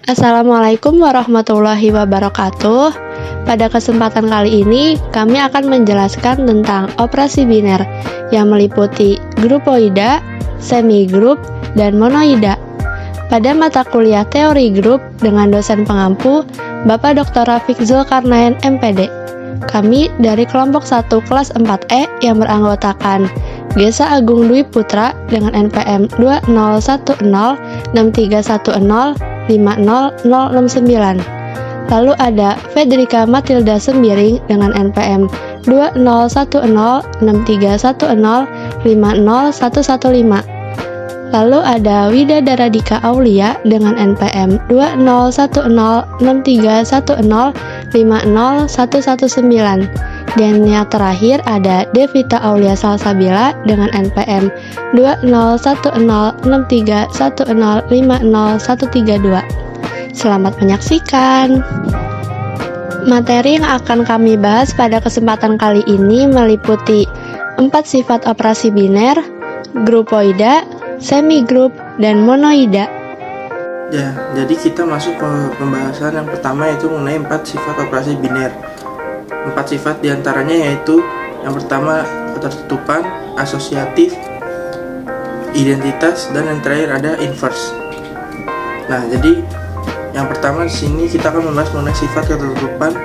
Assalamualaikum warahmatullahi wabarakatuh. Pada kesempatan kali ini, kami akan menjelaskan tentang operasi biner yang meliputi grupoida, semigrup, dan monoida. Pada mata kuliah teori grup dengan dosen pengampu, Bapak Dr. Rafiq Zulkarnain MPD. Kami dari kelompok 1 kelas 4E yang beranggotakan Gesa Agung Dwi Putra dengan NPM 2010631050069. Lalu ada Fedrika Matilda Sembiring dengan NPM 2010631050115. Lalu ada Widadara Dika Aulia dengan NPM 2010631050119. Dan yang terakhir ada Devita Aulia Salsabila dengan NPM 2010631050132. Selamat menyaksikan. Materi yang akan kami bahas pada kesempatan kali ini meliputi 4 sifat operasi biner, grupoida, semigrup, dan monoida. Ya, jadi kita masuk ke pembahasan yang pertama, yaitu mengenai 4 sifat operasi biner. 4 sifat diantaranya yaitu yang pertama ketertutupan, asosiatif, identitas, dan yang terakhir ada inverse. Nah, jadi yang pertama di sini kita akan membahas mengenai sifat ketertutupan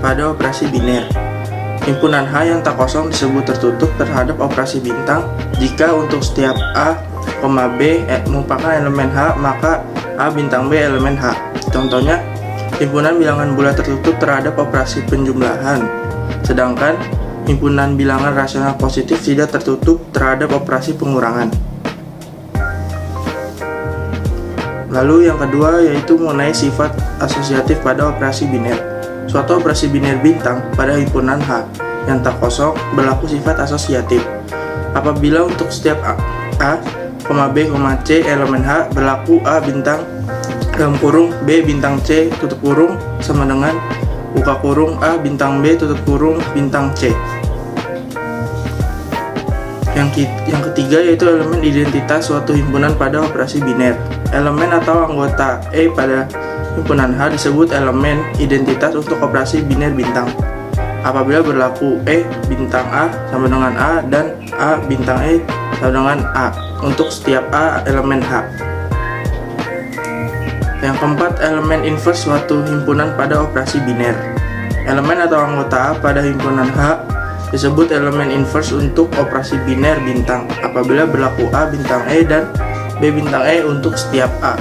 pada operasi biner. Himpunan H yang tak kosong disebut tertutup terhadap operasi bintang jika untuk setiap A, B merupakan elemen H, maka A bintang B elemen H. Contohnya, himpunan bilangan bulat tertutup terhadap operasi penjumlahan, sedangkan himpunan bilangan rasional positif tidak tertutup terhadap operasi pengurangan. Lalu yang kedua yaitu mengenai sifat asosiatif pada operasi biner. Suatu operasi biner bintang pada himpunan H yang tak kosong berlaku sifat asosiatif apabila untuk setiap A, B, C elemen H berlaku A bintang dalam kurung B bintang C tutup kurung sama dengan buka kurung A bintang B tutup kurung bintang C. Yang ketiga yaitu elemen identitas suatu himpunan pada operasi biner. Elemen atau anggota E pada himpunan H disebut elemen identitas untuk operasi biner bintang apabila berlaku E bintang A sama dengan A dan A bintang E sama dengan A untuk setiap A elemen H. Yang keempat, elemen inverse suatu himpunan pada operasi biner. Elemen atau anggota A pada himpunan H disebut elemen inverse untuk operasi biner bintang apabila berlaku A bintang E dan B bintang E untuk setiap A.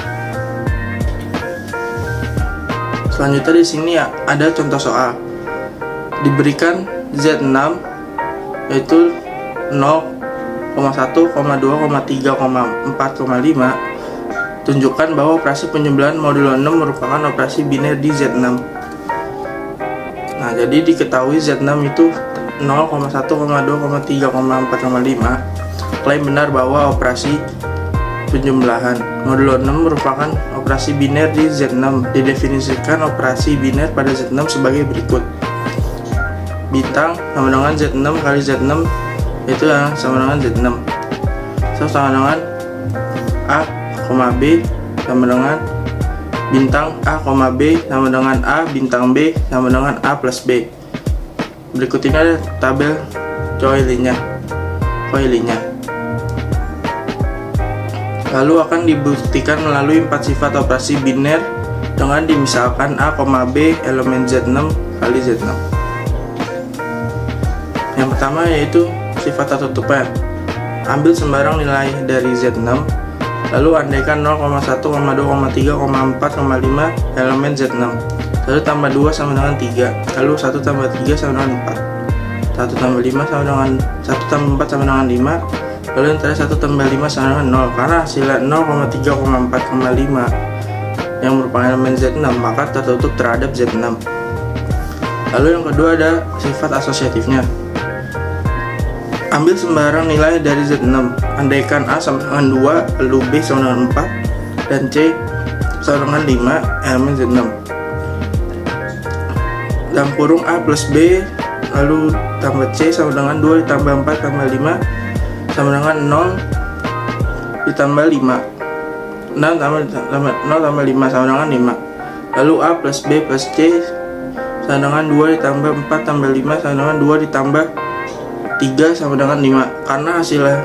Selanjutnya di sini ada contoh soal. Diberikan Z6 yaitu 0,1, 2, 3, 4, 5. Tunjukkan bahwa operasi penjumlahan modulo 6 merupakan operasi biner di Z6. Nah, jadi diketahui Z6 itu 0,1, 2, 3, 4, 5. Klaim benar bahwa operasi penjumlahan modulo 6 merupakan operasi biner di Z6. Didefinisikan operasi biner pada Z6 sebagai berikut. Bintang sama dengan Z6 kali Z6 itu yang sama dengan Z6. Sama dengan A, B sama dengan bintang A, B sama dengan A bintang B sama dengan A plus B. Berikut ini ada tabel Coelho-nya. Lalu akan dibuktikan melalui 4 sifat operasi biner dengan dimisalkan A, B elemen Z6 kali Z6. Yang pertama yaitu sifat tertutupan. Ambil sembarang nilai dari Z6, lalu andaikan 0,1, 2, 3, 4, 5 elemen Z6. Lalu tambah 2 sama dengan 3. Lalu 1 tambah 3 sama dengan 4. 1 tambah 5 sama dengan 1 tambah 4 sama dengan 5. Lalu yang terakhir 1 tambah 5 sama dengan 0. Karena hasilnya 0,3, 4, 5 yang merupakan elemen Z6, maka tertutup terhadap Z6. Lalu yang kedua ada sifat asosiatifnya. Ambil sembarang nilai dari Z6, andaikan A sama dengan 2, lalu B sama dengan 4, dan C sama dengan 5 elemen Z6. Dalam kurung A plus B, lalu tambah C sama dengan 2 ditambah 4 tambah 5 sama dengan 0 ditambah 5. 0 tambah 5 sama dengan 5. Lalu A plus B plus C sama dengan 2 ditambah 4 tambah 5 sama dengan 2 ditambah 3 sama dengan 5. Karena hasilnya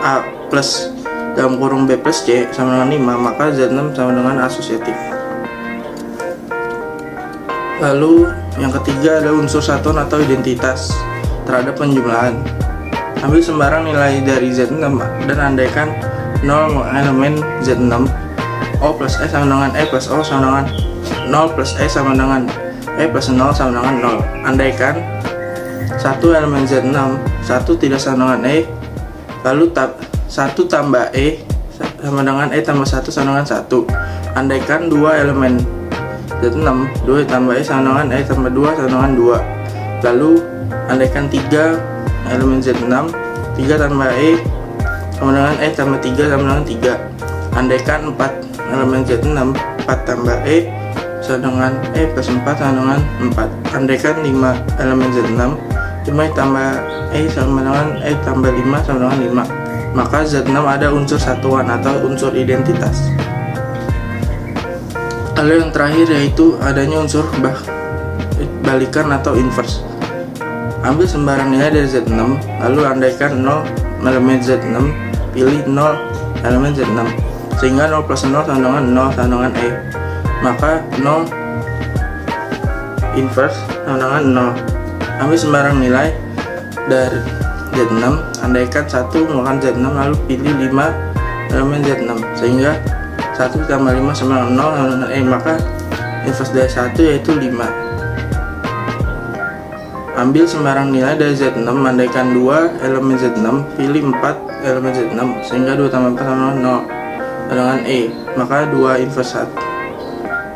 A plus dalam kurung B plus C sama dengan 5, maka Z6 sama dengan asosiatif. Lalu yang ketiga ada unsur satuan atau identitas terhadap penjumlahan. Ambil sembarang nilai dari Z6 dan andaikan 0 elemen Z6. O plus E sama dengan E plus O sama dengan 0 plus E sama dengan E plus 0 sama dengan 0. Andaikan 1 elemen Z6, 1 tidak sama dengan E, lalu 1 tambah E sama dengan E tambah 1 sama dengan 1. Andaikan 2 elemen Z6, 2 tambah E sama dengan E tambah 2 sama dengan 2. Lalu andaikan 3 elemen Z6, 3 tambah E sama dengan E tambah 3 sama dengan 3. Andaikan 4 elemen Z6, 4 tambah E sama dengan E plus 4 sama dengan 4. Andaikan 5 elemen Z6, 5 tambah E sama dengan E tambah 5 sama dengan 5. Maka Z6 ada unsur satuan atau unsur identitas. Lalu yang terakhir yaitu adanya unsur balikan atau inverse. Ambil sembarang nilai dari Z6, lalu andaikan 0 elemen Z6, pilih 0 elemen Z6, sehingga 0 plus 0 sama dengan 0 sama dengan E. Maka 0 inverse sama dengan 0. Ambil sembarang nilai dari Z6, andaikan 1 menggunakan Z6, lalu pilih 5 elemen Z6, sehingga 1 tambah 5 sama dengan 0 sama dengan E. Maka inverse dari 1 yaitu 5. Ambil sembarang nilai dari Z6, andaikan 2 elemen Z6, pilih 4 elemen Z6, sehingga 2 tambah 4 sama dengan 0 dengan E. Maka 2 inverse 1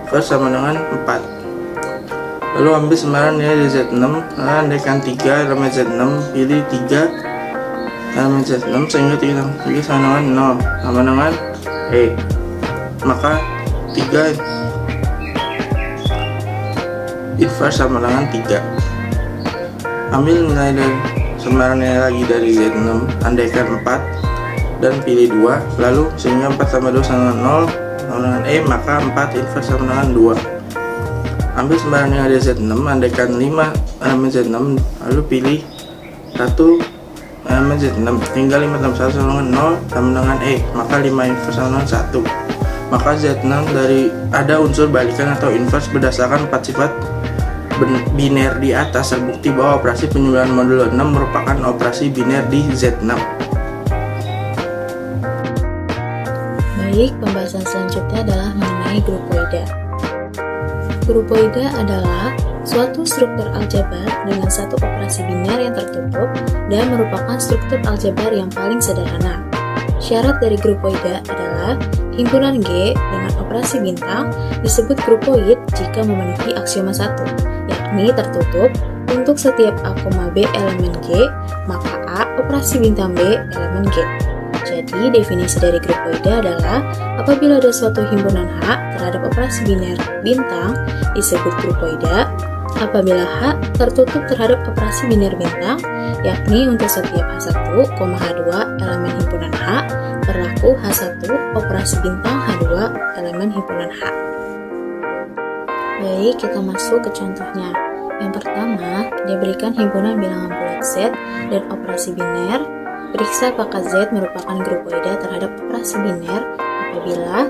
inverse sama dengan 4. Lalu ambil sembarang nilai dari Z6, andaikan 3 elemen Z6, pilih 3 elemen Z6, sehingga 3 tambah 3 sama dengan 0 sama dengan E. Maka 3 inverse sama dengan 3. Ambil nilai dari sembarang nilai lagi dari Z6, andaikan 4 dan pilih 2, lalu sehingga 4 tambah 2 sama dengan 0 sama dengan E, maka 4 inverse sama dengan 2. Ambil sembarang nilai dari Z6, andaikan 5 elemen Z6, lalu pilih 1 elemen Z6, tinggal 5 tambah 1 sama dengan 0 sama dengan E, maka 5 inverse sama dengan 1. Maka Z6 dari ada unsur balikan atau inverse berdasarkan 4 sifat biner di atas. Terbukti bahwa operasi penjumlahan modulo 6 merupakan operasi biner di Z6. Baik, pembahasan selanjutnya adalah mengenai grupoida. Grupoida adalah suatu struktur aljabar dengan satu operasi biner yang tertutup dan merupakan struktur aljabar yang paling sederhana. Syarat dari grupoida adalah himpunan G dengan operasi bintang disebut grupoid jika memenuhi aksioma 1, yakni tertutup untuk setiap A, B elemen G, maka A operasi bintang B elemen G. Jadi, definisi dari grupoida adalah apabila ada suatu himpunan H terhadap operasi biner bintang disebut grupoida, apabila H tertutup terhadap operasi biner bintang, yakni untuk setiap H1, H2 elemen himpunan H, berlaku H1 operasi bintang H2 elemen himpunan H. Baik, kita masuk ke contohnya. Yang pertama, diberikan himpunan bilangan bulat Z dan operasi biner. Periksa apakah Z merupakan grupoida terhadap operasi biner apabila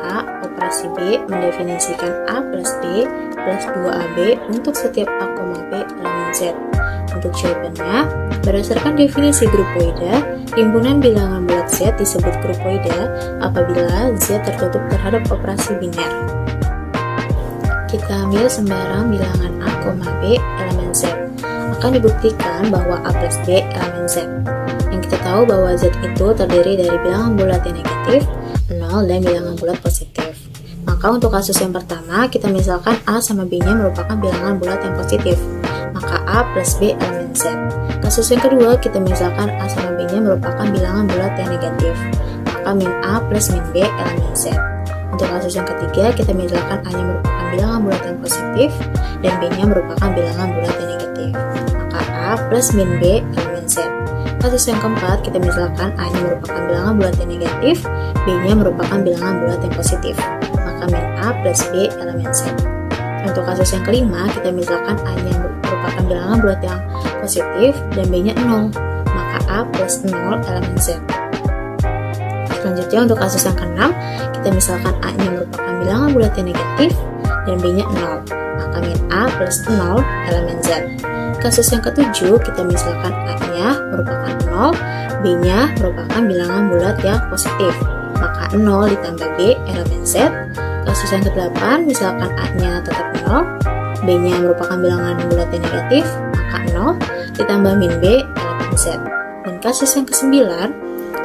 A operasi B mendefinisikan A plus B plus 2AB untuk setiap A, B elemen Z. Untuk jawabannya, berdasarkan definisi grupoida, himpunan bilangan bulat Z disebut grupoida apabila Z tertutup terhadap operasi biner. Kita ambil sembarang bilangan A, B elemen Z. Akan dibuktikan bahwa A plus B elemen Z. Yang kita tahu bahwa Z itu terdiri dari bilangan bulat yang negatif, 0, dan bilangan bulat positif. Maka untuk kasus yang pertama, kita misalkan A sama B-nya merupakan bilangan bulat yang positif. Maka A plus B elemen Z. Kasus yang kedua, kita misalkan A sama B-nya merupakan bilangan bulat yang negatif. Maka min A plus min B elemen Z. Untuk kasus yang ketiga, kita misalkan A-nya merupakan bilangan bulat yang positif dan B-nya merupakan bilangan bulat yang negatif. Maka A plus min B elemen Z. Kasus yang keempat, kita misalkan A-nya merupakan bilangan bulat yang negatif, B-nya merupakan bilangan bulat yang positif. Maka min A plus B elemen Z. Untuk kasus yang kelima, kita misalkan A-nya merupakan bilangan bulat yang positif dan B-nya 0. Maka A plus 0 elemen Z. Selanjutnya untuk kasus yang keenam, kita misalkan A-nya merupakan bilangan bulat yang negatif dan B-nya 0. Maka min A plus 0 elemen Z. Kasus yang ketujuh, kita misalkan A-nya merupakan 0, B-nya merupakan bilangan bulat yang positif. Maka 0 ditambah B elemen Z. Kasus yang ke-8, misalkan A-nya tetap 0, B-nya merupakan bilangan bulat yang negatif, maka 0 ditambah min B elemen Z. Dan kasus yang ke-9,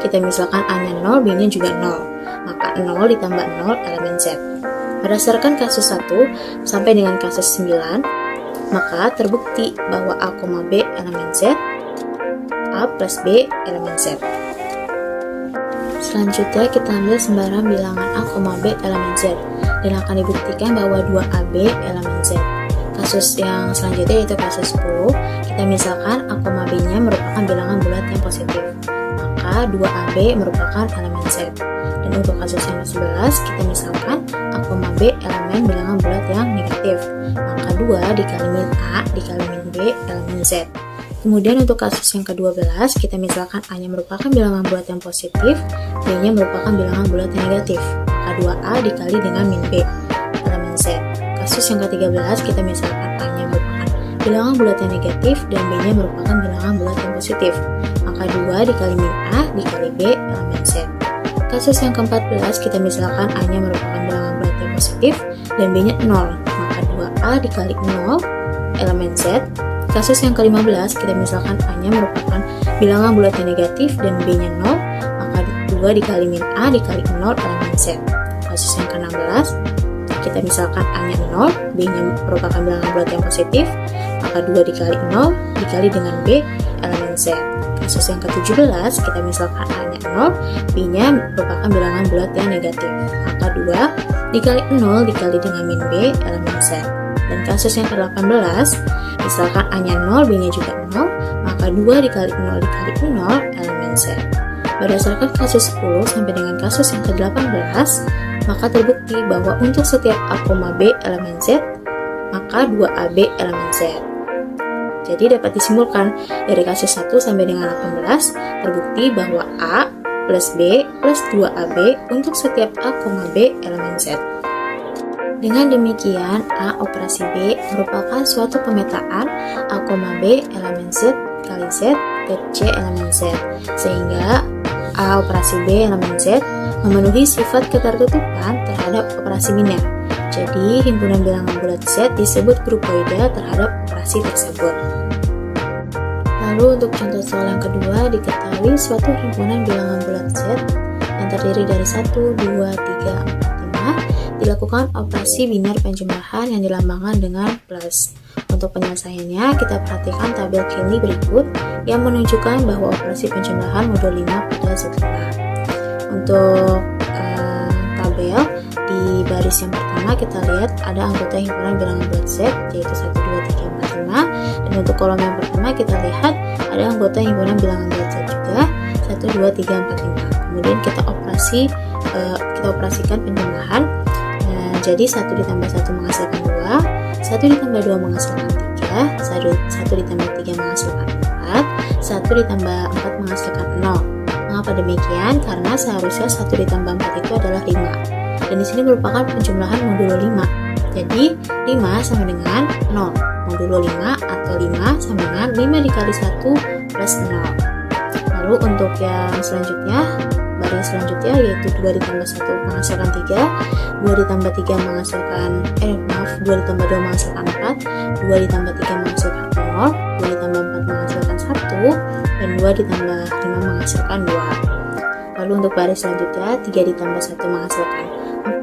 kita misalkan A-nya 0, B-nya juga 0, maka 0 ditambah 0 elemen Z. Berdasarkan kasus 1 sampai dengan kasus 9, maka terbukti bahwa A, B elemen Z, A plus B elemen Z. Selanjutnya kita ambil sembarang bilangan A, B elemen Z dan akan dibuktikan bahwa 2AB elemen Z. Kasus yang selanjutnya yaitu kasus 10, kita misalkan A, B-nya merupakan bilangan bulat yang positif, maka 2AB merupakan elemen Z. Dan untuk kasus yang ke-11, kita misalkan A, B elemen bilangan bulat yang negatif, maka 2 dikali min A dikali min B elemen Z. Kemudian untuk kasus yang ke-12, kita misalkan A-nya merupakan bilangan bulat yang positif, B-nya merupakan bilangan bulat yang negatif, maka 2A dikali dengan min B elemen Z. Kasus yang ke-13, kita misalkan A-nya merupakan bilangan bulat yang negatif dan B-nya merupakan bilangan bulat yang positif, maka 2 dikali min A dikali B elemen Z. Kasus yang ke-14, kita misalkan A-nya merupakan bilangan bulat yang positif dan B-nya 0, maka 2A dikali 0 elemen Z. Kasus yang ke-15, kita misalkan A-nya merupakan bilangan bulat yang negatif dan B-nya 0, maka 2 dikali min A dikali 0 elemen Z. Kasus yang ke-16, kita misalkan A-nya 0, B-nya merupakan bilangan bulat yang positif, maka 2 dikali 0 dikali dengan B elemen Z. Kasus yang ke-17, kita misalkan A-nya 0, B-nya merupakan bilangan bulat yang negatif, maka 2 dikali 0 dikali dengan min B elemen Z. Dan kasus yang ke-18, misalkan A-nya 0, B-nya juga 0, maka 2 dikali 0 dikali 0 elemen Z. Berdasarkan kasus 10 sampai dengan kasus yang ke-18, maka terbukti bahwa untuk setiap A, B elemen Z, maka 2AB elemen Z. Jadi dapat disimpulkan dari kasus 1 sampai dengan 18, terbukti bahwa A plus B plus 2AB untuk setiap A, B elemen Z. Dengan demikian, A operasi B merupakan suatu pemetaan A, B elemen Z kali Z ke C elemen Z, sehingga A operasi B elemen Z memenuhi sifat ketertutupan terhadap operasi biner. Jadi, himpunan bilangan bulat Z disebut grupoida terhadap operasi tersebut. Lalu untuk contoh soal yang kedua, diketahui suatu himpunan bilangan bulat Z yang terdiri dari 1, 2, 3, 4, 5 dilakukan operasi biner penjumlahan yang dilambangkan dengan plus. Untuk penyelesaiannya, kita perhatikan tabel Kelly berikut yang menunjukkan bahwa operasi penjumlahan modul 5 pada Z5. Untuk tabel di baris yang pertama kita lihat ada anggota himpunan bilangan bulat Z yaitu 1, 2, 3, 4, 5, dan untuk kolom yang pertama kita lihat ada anggota himpunan bilangan bulat Z juga 1, 2, 3, 4, 5. Kemudian kita operasikan penjumlahan. Jadi 1 ditambah 1 menghasilkan 2, 1 ditambah 2 menghasilkan 3, 1 ditambah 3 menghasilkan 4, 1 ditambah 4 menghasilkan 0. Mengapa demikian? Karena seharusnya 1 ditambah 4 itu adalah 5. Dan di sini merupakan penjumlahan modulo 5. Jadi 5 sama dengan 0. Modulo 5 atau 5 sama dengan 5 dikali 1 plus 0. Lalu untuk yang selanjutnya, baris selanjutnya yaitu 2 ditambah 1 menghasilkan 3, 2 ditambah 3 menghasilkan 2 ditambah 2 menghasilkan 4, 2 ditambah 3 menghasilkan 0, 2 ditambah 4 menghasilkan 1, dan 2 ditambah 5 menghasilkan 2. Lalu untuk baris selanjutnya, 3 ditambah 1 menghasilkan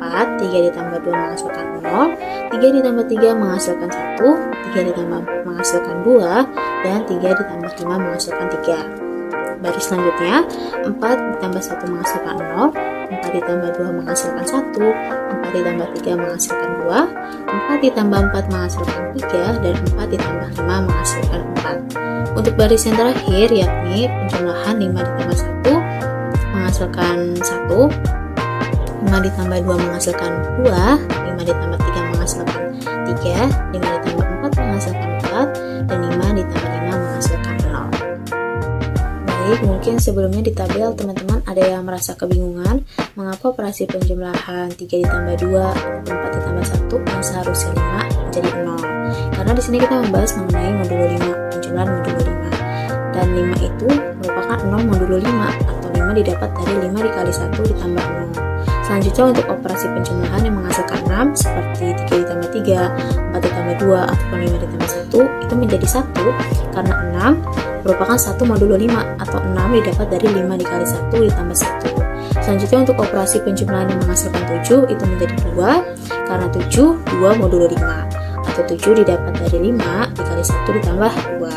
4, 3 ditambah 2 menghasilkan 0, 3 ditambah 3 menghasilkan 1, 3 ditambah 4 menghasilkan 2, dan 3 ditambah 5 menghasilkan 3. Baris selanjutnya, 4 ditambah 1 menghasilkan 0, 4 ditambah 2 menghasilkan 1, 4 ditambah 3 menghasilkan 2, 4 ditambah 4 menghasilkan 3, dan 4 ditambah 5 menghasilkan 4. Untuk baris yang terakhir yakni penjumlahan 5 ditambah 1 menghasilkan 1, 5 ditambah 2 menghasilkan 2, 5 ditambah 3 menghasilkan 3, 5 ditambah 4 menghasilkan 4, dan 5 ditambah 5 menghasilkan 0. Baik, mungkin sebelumnya di tabel teman-teman ada yang merasa kebingungan mengapa operasi penjumlahan 3 ditambah 2 dan 4 ditambah 1 yang seharusnya 5 menjadi 0. Karena di sini kita membahas mengenai modulo 5, penjumlahan modulo 5. Dan 5 itu merupakan 0 modulo 5 atau 5 didapat dari 5 dikali 1 ditambah 0. Selanjutnya untuk operasi penjumlahan yang menghasilkan 6 seperti 3 ditambah 3, 4 ditambah 2, ataupun 5 ditambah 1 itu menjadi 1 karena 6 merupakan 1 modulo 5 atau 6 didapat dari 5 dikali 1 ditambah 1. Selanjutnya untuk operasi penjumlahan yang menghasilkan 7 itu menjadi 2 karena 7 2 modulo 5 atau 7 didapat dari 5 dikali 1 ditambah 2.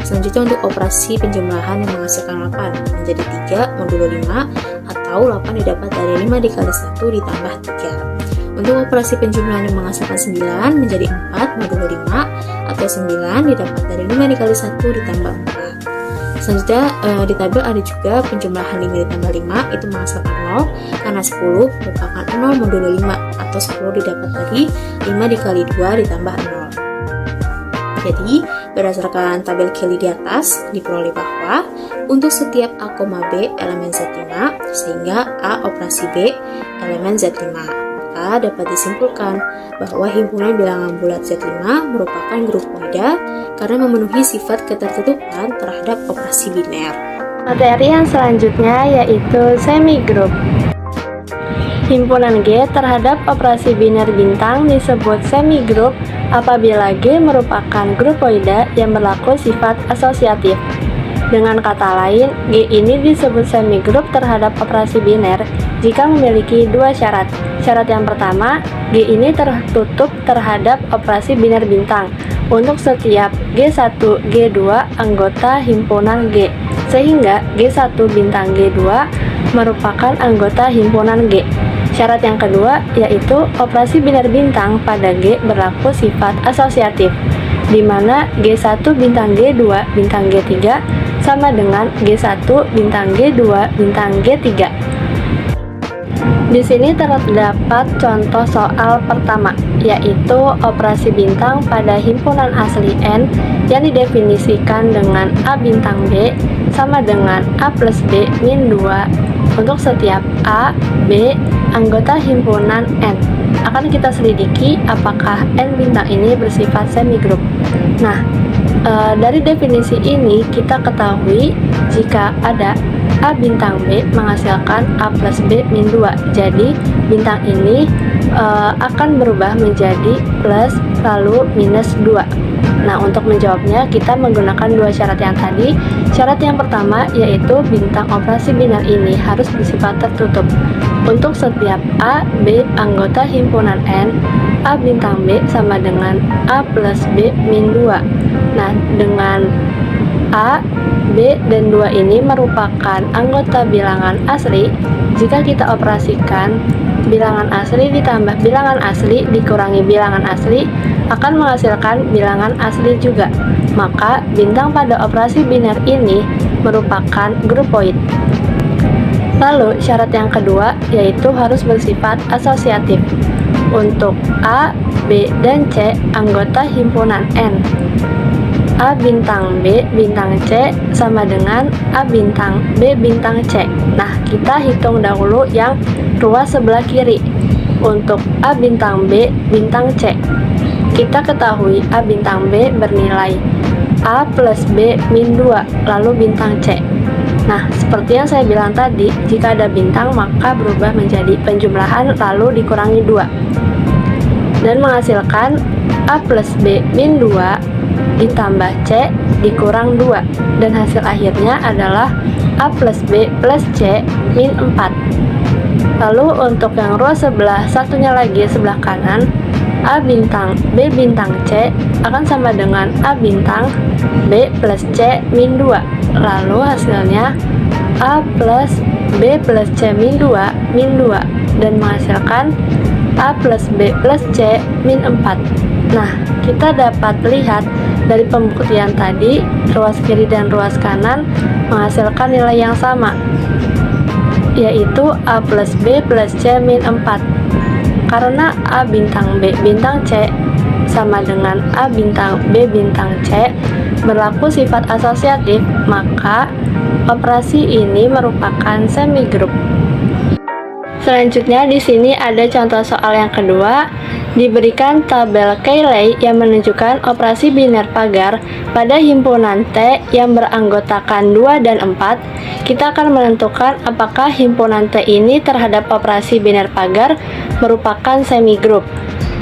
Selanjutnya untuk operasi penjumlahan yang menghasilkan 8 menjadi 3 modulo 5 atau 8 didapat dari 5 dikali 1 ditambah 3. Untuk operasi penjumlahan yang menghasilkan 9 menjadi 4 modulo 5 atau 9 didapat dari 5 dikali 1 ditambah 4. Selanjutnya di tabel ada juga penjumlahan 5 ditambah 5 itu menghasilkan 0 karena 10 merupakan 0 modulo 5 atau 10 didapat dari 5 dikali 2 ditambah 0. Jadi berdasarkan tabel Kelly di atas diperoleh bahwa untuk setiap A, B elemen Z5 sehingga A operasi B elemen Z5, maka dapat disimpulkan bahwa himpunan bilangan bulat Z5 merupakan grupoida karena memenuhi sifat ketertutupan terhadap operasi biner. Materi yang selanjutnya yaitu semigroup. Himpunan G terhadap operasi biner bintang disebut semigroup apabila G merupakan grupoida yang berlaku sifat asosiatif. Dengan kata lain, G ini disebut semigroup terhadap operasi biner jika memiliki dua syarat. Syarat yang pertama, G ini tertutup terhadap operasi biner bintang untuk setiap G1, G2 anggota himpunan G, sehingga G1 bintang G2 merupakan anggota himpunan G. Syarat yang kedua yaitu operasi biner bintang pada G berlaku sifat asosiatif, di mana G1 bintang G2 bintang G3 sama dengan G1 bintang G2 bintang G3. Di sini terdapat contoh soal pertama, yaitu operasi bintang pada himpunan asli N yang didefinisikan dengan A bintang B sama dengan A plus B min 2 untuk setiap A, B, anggota himpunan N. Akan kita selidiki apakah N bintang ini bersifat semigroup. Nah, dari definisi ini kita ketahui jika ada A bintang B menghasilkan A plus B min 2. Jadi bintang ini akan berubah menjadi plus lalu minus 2. Nah, untuk menjawabnya kita menggunakan dua syarat yang tadi. Syarat yang pertama yaitu bintang operasi biner ini harus bersifat tertutup. Untuk setiap A, B anggota himpunan N, A bintang B sama dengan A plus B min 2. Nah, dengan A, B, dan 2 ini merupakan anggota bilangan asli. Jika kita operasikan bilangan asli ditambah bilangan asli dikurangi bilangan asli akan menghasilkan bilangan asli juga. Maka bintang pada operasi biner ini merupakan grupoid. Lalu syarat yang kedua yaitu harus bersifat asosiatif. Untuk A, B, dan C anggota himpunan N, A bintang B bintang C sama dengan A bintang B bintang C. Nah, kita hitung dahulu yang ruas sebelah kiri. Untuk A bintang B bintang C, kita ketahui A bintang B bernilai A plus B min 2 lalu bintang C. Nah, seperti yang saya bilang tadi, jika ada bintang maka berubah menjadi penjumlahan lalu dikurangi 2 dan menghasilkan A plus B min 2 ditambah C dikurang 2 dan hasil akhirnya adalah A plus B plus C min 4. Lalu untuk yang ruas sebelah satunya lagi sebelah kanan, A bintang B bintang C akan sama dengan A bintang B plus C min 2. Lalu hasilnya A plus B plus C min 2 min 2 dan menghasilkan A plus B plus C min 4. Nah, kita dapat lihat dari pembuktian tadi, ruas kiri dan ruas kanan menghasilkan nilai yang sama, yaitu A plus B plus C min 4. Karena A bintang B bintang C sama dengan A bintang B bintang C berlaku sifat asosiatif, maka operasi ini merupakan semigroup. Selanjutnya di sini ada contoh soal yang kedua. Diberikan tabel Cayley yang menunjukkan operasi biner pagar pada himpunan T yang beranggotakan 2 dan 4. Kita akan menentukan apakah himpunan T ini terhadap operasi biner pagar merupakan semigroup.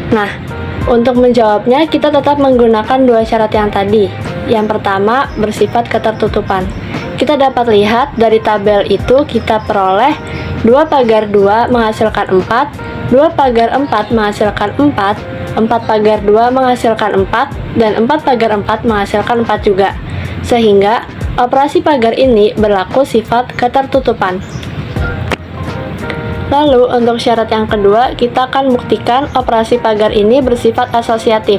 Nah, untuk menjawabnya kita tetap menggunakan dua syarat yang tadi. Yang pertama bersifat ketertutupan. Kita dapat lihat dari tabel itu kita peroleh 2 pagar 2 menghasilkan 4, 2 pagar 4 menghasilkan 4, 4 pagar 2 menghasilkan 4, dan 4 pagar 4 menghasilkan 4 juga. Sehingga operasi pagar ini berlaku sifat ketertutupan. Lalu untuk syarat yang kedua, kita akan buktikan operasi pagar ini bersifat asosiatif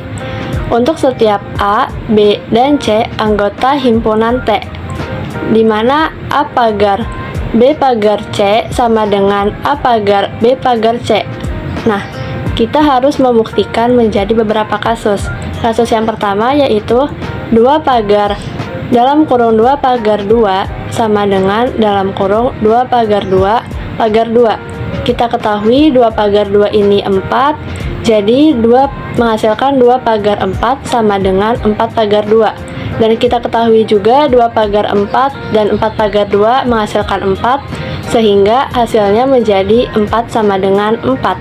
untuk setiap A, B, dan C anggota himpunan T, di mana A pagar B pagar C sama dengan A pagar B pagar C. Nah, kita harus membuktikan menjadi beberapa kasus. Kasus yang pertama yaitu 2 pagar dalam kurung 2 pagar 2 sama dengan dalam kurung 2 pagar 2 pagar 2. Kita ketahui 2 pagar 2 ini 4, jadi 2 menghasilkan 2 pagar 4 sama dengan 4 pagar 2. Dan kita ketahui juga 2 pagar 4 dan 4 pagar 2 menghasilkan 4, sehingga hasilnya menjadi 4 sama dengan 4.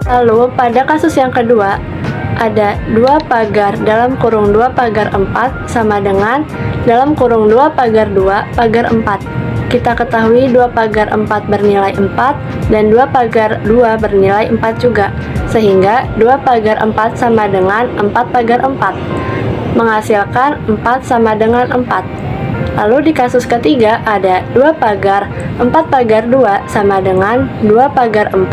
Lalu pada kasus yang kedua, ada 2 pagar dalam kurung 2 pagar 4 sama dengan dalam kurung 2 pagar 2 pagar 4. Kita ketahui 2 pagar 4 bernilai 4 dan 2 pagar 2 bernilai 4 juga, sehingga 2 pagar 4 sama dengan 4 pagar 4. Menghasilkan 4 sama dengan 4. Lalu di kasus ketiga ada 2 pagar 4 pagar 2 sama dengan 2 pagar 4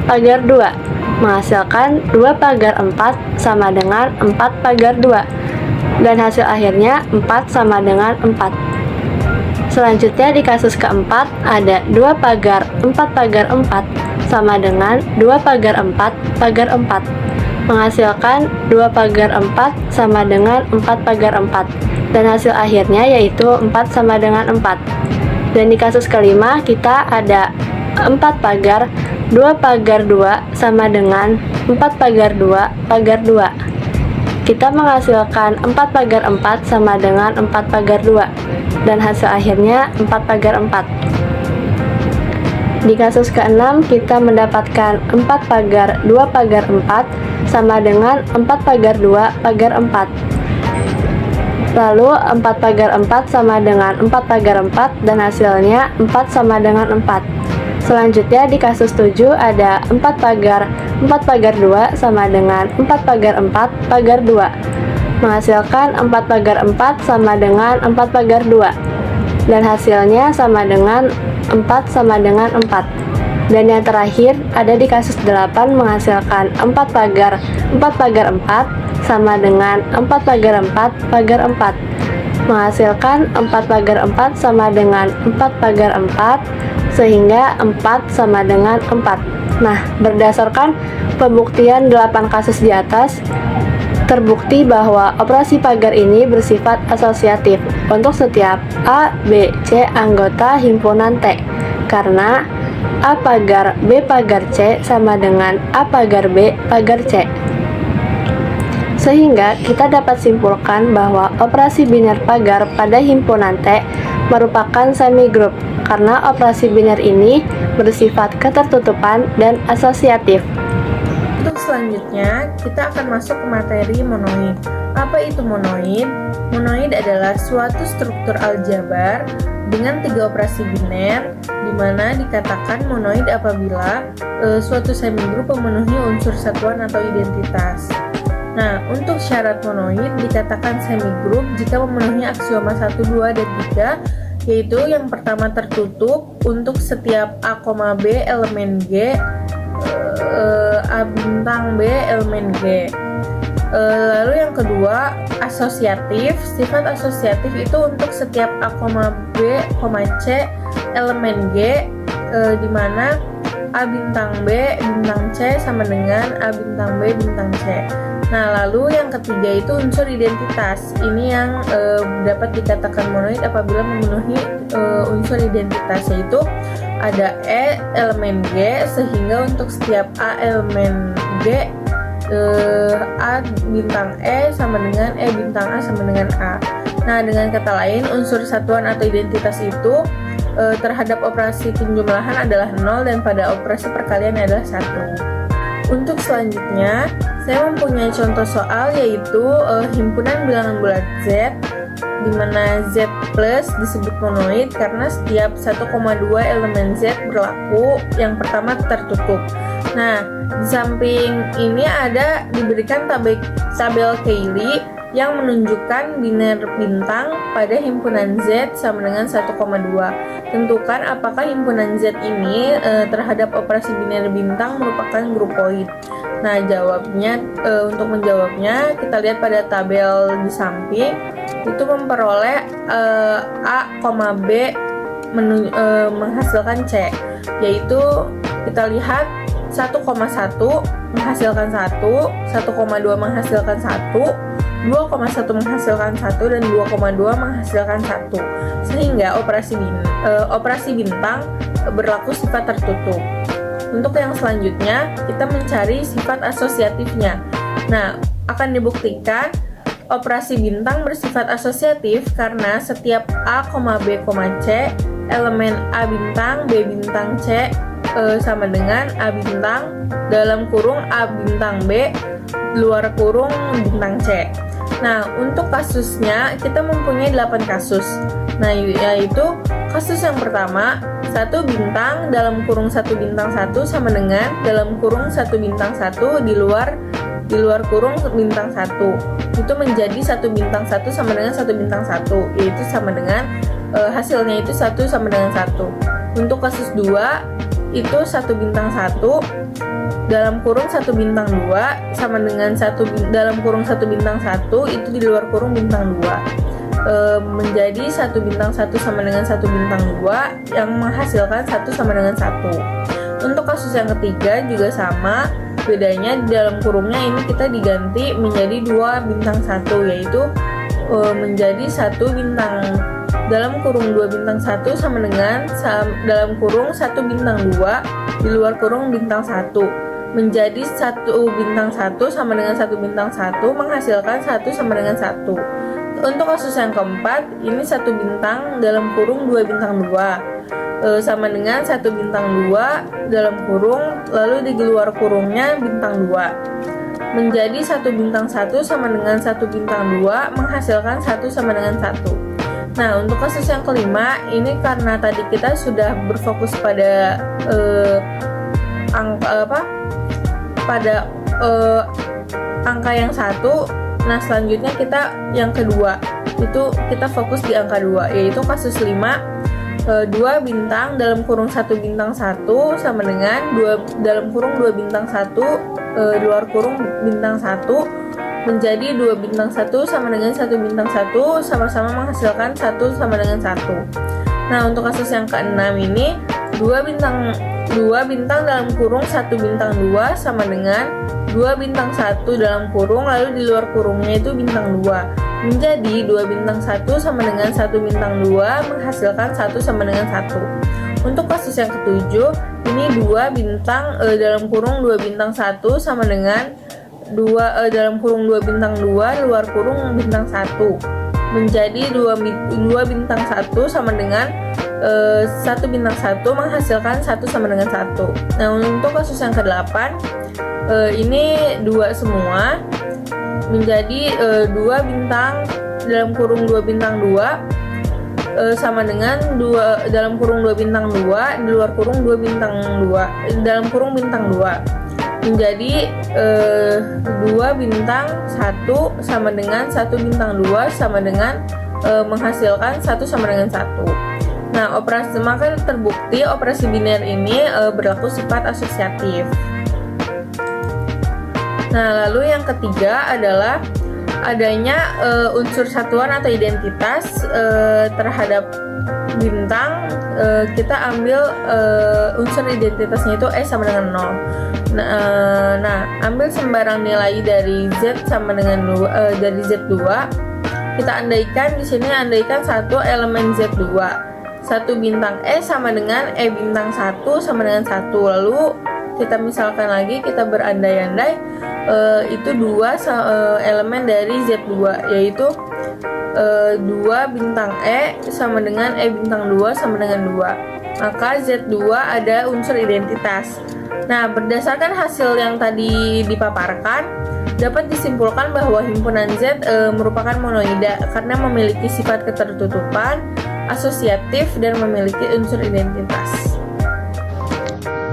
pagar 2, menghasilkan 2 pagar 4 sama dengan 4 pagar 2, dan hasil akhirnya 4 sama dengan 4. Selanjutnya di kasus keempat ada 2 pagar 4 pagar 4 sama dengan 2 pagar 4 pagar 4, menghasilkan 2 pagar 4 sama dengan 4 pagar 4, dan hasil akhirnya yaitu 4 sama dengan 4. Dan di kasus kelima kita ada 4 pagar 2 pagar 2 sama dengan 4 pagar 2 pagar 2. Kita menghasilkan 4 pagar 4 sama dengan 4 pagar 2, dan hasil akhirnya 4 pagar 4. Di kasus ke-6 kita mendapatkan 4 pagar 2 pagar 4 sama dengan 4 pagar 2 pagar 4. Lalu 4 pagar 4 sama dengan 4 pagar 4, dan hasilnya 4 sama dengan 4. Selanjutnya di kasus 7 ada 4 pagar 4 pagar 2 sama dengan 4 pagar 4 pagar 2, menghasilkan 4 pagar 4 sama dengan 4 pagar 2, dan hasilnya sama dengan 4 sama dengan 4. Dan yang terakhir ada di kasus 8 menghasilkan 4 pagar 4 pagar 4 sama dengan 4 pagar 4 pagar 4, menghasilkan 4 pagar 4 sama dengan 4 pagar 4, sehingga 4 sama dengan 4. Nah, berdasarkan pembuktian 8 kasus di atas, terbukti bahwa operasi pagar ini bersifat asosiatif untuk setiap A, B, C anggota himpunan T, karena A pagar B pagar C sama dengan A pagar B pagar C. Sehingga kita dapat simpulkan bahwa operasi biner pagar pada himpunan T merupakan semigroup, karena operasi biner ini bersifat ketertutupan dan asosiatif. Untuk selanjutnya, kita akan masuk ke materi monoid. Apa itu monoid? Monoid adalah suatu struktur aljabar dengan 3 operasi biner, di mana dikatakan monoid apabila suatu semigroup memenuhi unsur satuan atau identitas. Nah, untuk syarat monoid dikatakan semigroup jika memenuhi aksioma 1, 2, dan 3 yaitu yang pertama tertutup untuk setiap A, B elemen G, A bintang B elemen G. Lalu yang kedua asosiatif. Sifat asosiatif itu untuk setiap A, B, C elemen G, di mana A bintang B bintang C sama dengan A bintang B bintang C. Nah, lalu yang ketiga itu unsur identitas. Ini yang dapat dikatakan monoid apabila memenuhi unsur identitas, yaitu ada E elemen G, sehingga untuk setiap A elemen G, A bintang E sama dengan E bintang A sama dengan A. Nah, dengan kata lain, unsur satuan atau identitas itu terhadap operasi penjumlahan adalah 0 dan pada operasi perkalian adalah 1. Untuk selanjutnya, saya mempunyai contoh soal yaitu himpunan bilangan bulat Z, di mana Z plus disebut monoid karena setiap 1,2 elemen Z berlaku yang pertama tertutup. Nah, di samping ini diberikan tabel Cayley yang menunjukkan biner bintang pada himpunan Z sama dengan 1,2. Tentukan apakah himpunan Z ini terhadap operasi biner bintang merupakan grupoid. Nah, untuk menjawabnya kita lihat pada tabel di samping, itu memperoleh A, B menghasilkan C, yaitu kita lihat 1,1 menghasilkan 1, 1,2 menghasilkan 1, 2,1 menghasilkan 1, dan 2,2 menghasilkan 1, sehingga operasi bintang berlaku sifat tertutup. Untuk yang selanjutnya, kita mencari sifat asosiatifnya. Nah, akan dibuktikan operasi bintang bersifat asosiatif karena setiap A, B, C elemen A bintang, B bintang, C sama dengan A bintang dalam kurung A bintang B luar kurung bintang C. Nah, untuk kasusnya kita mempunyai 8 kasus. Nah, yaitu kasus yang pertama, 1 bintang dalam kurung 1 bintang 1 sama dengan dalam kurung 1 bintang 1 di luar kurung bintang 1. Itu menjadi 1 bintang 1 sama dengan 1 bintang 1, yaitu sama dengan hasilnya itu 1 sama dengan 1. Untuk kasus 2 itu 1 bintang 1 dalam kurung 1 bintang 2 sama dengan dalam kurung 1 bintang 1 itu di luar kurung bintang 2, menjadi 1 bintang 1 sama dengan 1 bintang 2 yang menghasilkan 1 sama dengan 1. Untuk kasus yang ketiga juga sama, bedanya di dalam kurungnya ini kita diganti menjadi 2 bintang 1, yaitu menjadi 1 bintang dalam kurung 2 bintang 1 sama dengan dalam kurung 1 bintang 2 di luar kurung bintang 1, menjadi 1 bintang 1 sama dengan 1 bintang 1 menghasilkan 1 sama dengan 1. Untuk kasus yang keempat, ini 1 bintang dalam kurung 2 bintang 2 sama dengan 1 bintang 2 dalam kurung lalu di luar kurungnya bintang 2, menjadi 1 bintang 1 sama dengan 1 bintang 2 menghasilkan 1 sama dengan 1. Nah, untuk kasus yang kelima, ini karena tadi kita sudah berfokus pada angka yang 1. Nah, selanjutnya kita yang kedua, itu kita fokus di angka 2, yaitu kasus 5, 2 bintang dalam kurung 1 bintang 1 sama dengan dalam kurung 2 bintang 1 luar kurung bintang 1 menjadi 2 bintang 1 sama dengan 1 bintang 1 sama-sama menghasilkan 1 sama dengan 1. Nah, untuk kasus yang keenam ini 2 bintang dalam kurung 1 bintang 2 sama dengan 2 bintang 1 dalam kurung lalu di luar kurungnya itu bintang 2, menjadi 2 bintang 1 sama dengan 1 bintang 2 menghasilkan 1 sama dengan 1. Untuk kasus yang ketujuh, ini 2 bintang dalam kurung 2 bintang 1 sama dengan dalam kurung 2 bintang 2 luar kurung bintang 1, menjadi 2 bintang 1 sama dengan 1 bintang 1 menghasilkan 1 sama dengan 1. Nah, untuk kasus yang ke-8, ini 2 semua, menjadi 2 bintang dalam kurung 2 bintang 2 sama dengan dalam kurung 2 bintang 2 di luar kurung 2 bintang 2 dalam kurung bintang 2, menjadi 2 bintang 1 sama dengan 1 bintang 2 sama dengan menghasilkan 1 sama dengan 1. Nah, maka terbukti operasi biner ini berlaku sifat asosiatif. Nah, lalu yang ketiga adalah adanya unsur satuan atau identitas terhadap bintang. Kita ambil unsur identitasnya itu S sama dengan 0. Nah, ambil sembarang nilai dari Z sama dengan dari Z2. Kita andaikan di sini satu elemen Z2. Satu bintang E sama dengan E bintang 1 sama dengan 1. Lalu kita misalkan lagi, kita berandai-andai itu dua elemen dari Z2, yaitu 2 bintang E sama dengan E bintang 2 sama dengan 2. Maka Z2 ada unsur identitas. Nah, berdasarkan hasil yang tadi dipaparkan, dapat disimpulkan bahwa himpunan Z merupakan monoida karena memiliki sifat ketertutupan, asosiatif, dan memiliki unsur identitas.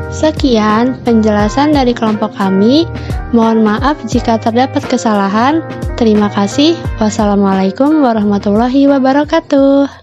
Sekian penjelasan dari kelompok kami. Mohon maaf jika terdapat kesalahan. Terima kasih. Wassalamualaikum warahmatullahi wabarakatuh.